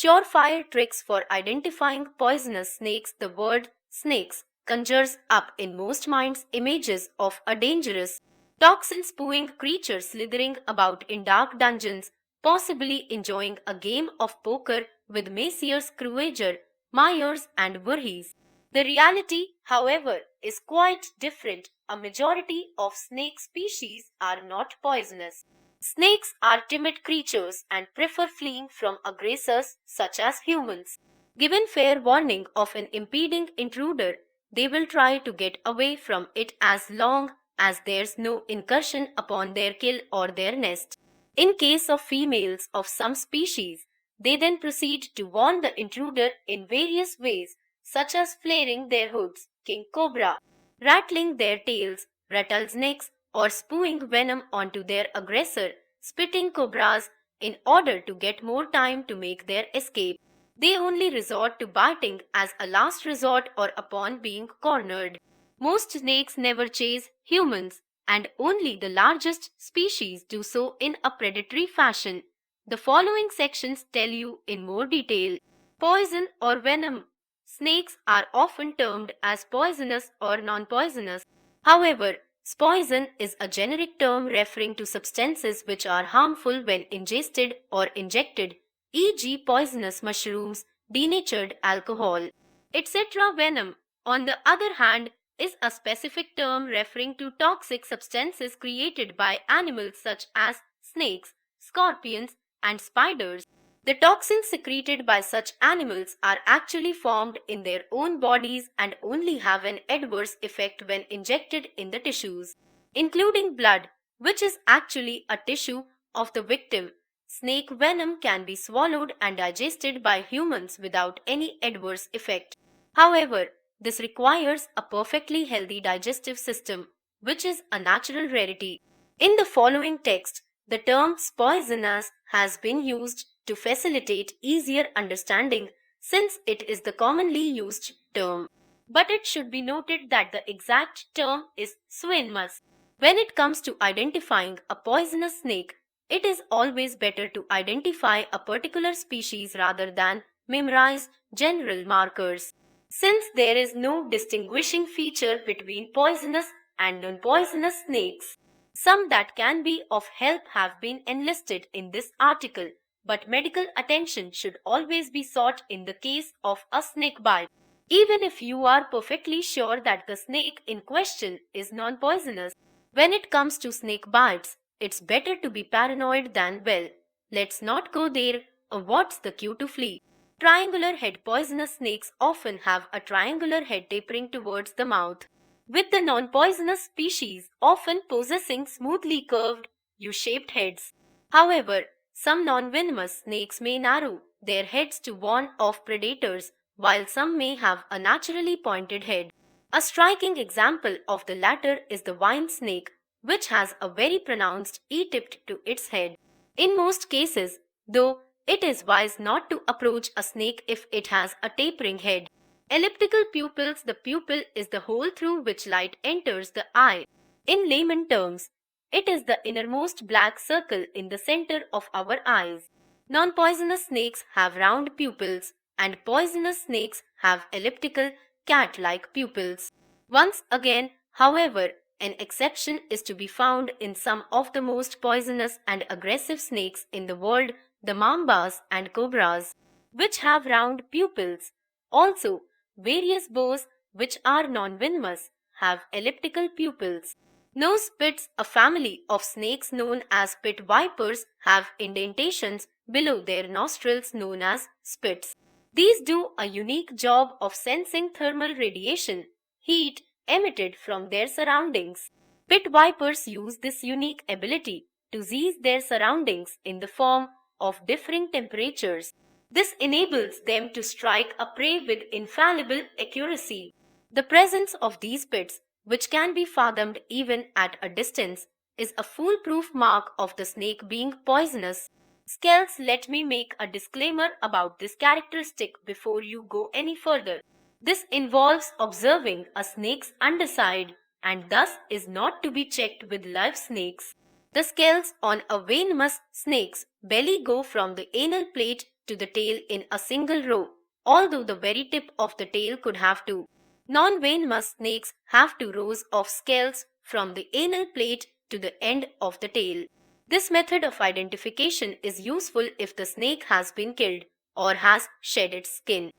surefire tricks for identifying poisonous snakes. The word snakes conjures up in most minds images of a dangerous, toxin spewing creature slithering about in dark dungeons, possibly enjoying a game of poker with Messrs. Krueger, Myers, and Voorhees. The reality, however, is quite different. A majority of snake species are not poisonous. Snakes are timid creatures and prefer fleeing from aggressors such as humans. Given fair warning of an impeding intruder, they will try to get away from it as long as there's no incursion upon their kill or their nest. In case of females of some species, they then proceed to warn the intruder in various ways, such as flaring their hoods, king cobra, rattling their tails, rattlesnakes, or spewing venom onto their aggressor, spitting cobras, in order to get more time to make their escape. They only resort to biting as a last resort or upon being cornered. Most snakes never chase humans, and only the largest species do so in a predatory fashion. The following sections tell you in more detail. Poison or venom. Snakes are often termed as poisonous or non-poisonous. However, poison is a generic term referring to substances which are harmful when ingested or injected, e.g. poisonous mushrooms, denatured alcohol, etc. Venom, on the other hand, is a specific term referring to toxic substances created by animals such as snakes, scorpions, and spiders. The toxins secreted by such animals are actually formed in their own bodies and only have an adverse effect when injected in the tissues, including blood, which is actually a tissue of the victim. Snake venom can be swallowed and digested by humans without any adverse effect. However, this requires a perfectly healthy digestive system, which is a natural rarity. In the following text, the term poisonous has been used to facilitate easier understanding since it is the commonly used term. But it should be noted that the exact term is venomous. When it comes to identifying a poisonous snake, it is always better to identify a particular species rather than memorize general markers. Since there is no distinguishing feature between poisonous and non-poisonous snakes, some that can be of help have been enlisted in this article, but medical attention should always be sought in the case of a snake bite. Even if you are perfectly sure that the snake in question is non-poisonous, when it comes to snake bites, it's better to be paranoid than well. Let's not go there. What's the cue to flee? Triangular head. Poisonous snakes often have a triangular head tapering towards the mouth, with the non-poisonous species often possessing smoothly curved, U-shaped heads. However, some non-venomous snakes may narrow their heads to warn off predators, while some may have a naturally pointed head. A striking example of the latter is the vine snake, which has a very pronounced E-tipped to its head. In most cases, though, it is wise not to approach a snake if it has a tapering head. Elliptical pupils. The pupil is the hole through which light enters the eye. In layman terms, it is the innermost black circle in the center of our eyes. Non-poisonous snakes have round pupils, and poisonous snakes have elliptical, cat-like pupils. Once again, however, an exception is to be found in some of the most poisonous and aggressive snakes in the world, the mambas and cobras, which have round pupils. Also, various boas, which are non-venomous, have elliptical pupils. Nose pits. A family of snakes known as pit vipers have indentations below their nostrils known as spits. These do a unique job of sensing thermal radiation, heat emitted from their surroundings. Pit vipers use this unique ability to seize their surroundings in the form of differing temperatures. This enables them to strike a prey with infallible accuracy. The presence of these pits, which can be fathomed even at a distance, is a foolproof mark of the snake being poisonous. Scales. Let me make a disclaimer about this characteristic before you go any further. This involves observing a snake's underside and thus is not to be checked with live snakes. The scales on a venomous snake's belly go from the anal plate to the tail in a single row, although the very tip of the tail could have two. Non-venomous snakes have two rows of scales from the anal plate to the end of the tail. This method of identification is useful if the snake has been killed or has shed its skin.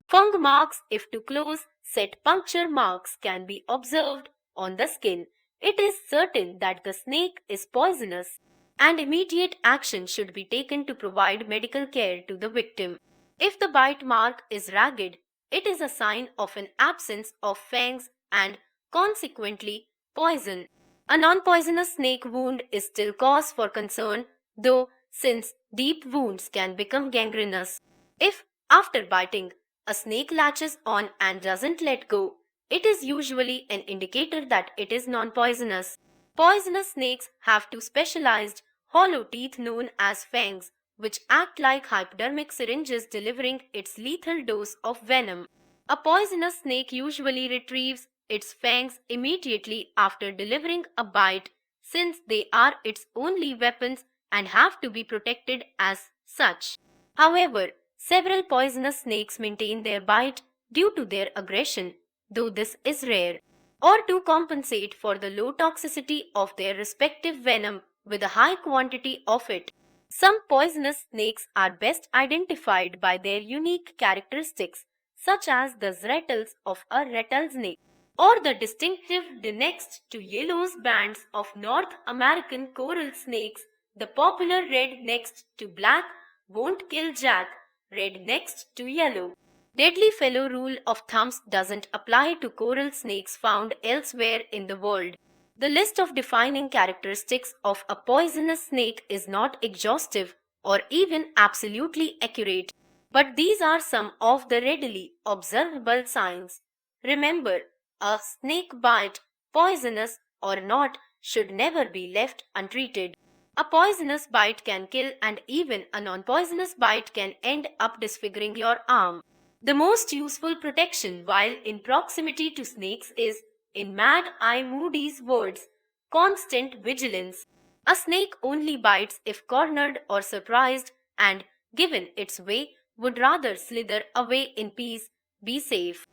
Fung marks, if too close, set puncture marks can be observed on the skin. It is certain that the snake is poisonous, and immediate action should be taken to provide medical care to the victim. If the bite mark is ragged, it is a sign of an absence of fangs and consequently poison. A non-poisonous snake wound is still cause for concern, though, since deep wounds can become gangrenous. If, after biting, a snake latches on and doesn't let go, it is usually an indicator that it is non-poisonous. Poisonous snakes have two specialized, hollow teeth known as fangs, which act like hypodermic syringes delivering its lethal dose of venom. A poisonous snake usually retrieves its fangs immediately after delivering a bite, since they are its only weapons and have to be protected as such. However, several poisonous snakes maintain their bite due to their aggression, though this is rare, or to compensate for the low toxicity of their respective venom with a high quantity of it. Some poisonous snakes are best identified by their unique characteristics, such as the rattles of a rattlesnake or the distinctive next to yellow bands of North American coral snakes. The popular red next to black won't kill Jack, red next to yellow. Deadly fellow rule of thumbs doesn't apply to coral snakes found elsewhere in the world. The list of defining characteristics of a poisonous snake is not exhaustive or even absolutely accurate, but these are some of the readily observable signs. Remember, a snake bite, poisonous or not, should never be left untreated. A poisonous bite can kill, and even a non-poisonous bite can end up disfiguring your arm. The most useful protection while in proximity to snakes is, in Mad Eye Moody's words, constant vigilance. A snake only bites if cornered or surprised, and, given its way, would rather slither away in peace. Be safe.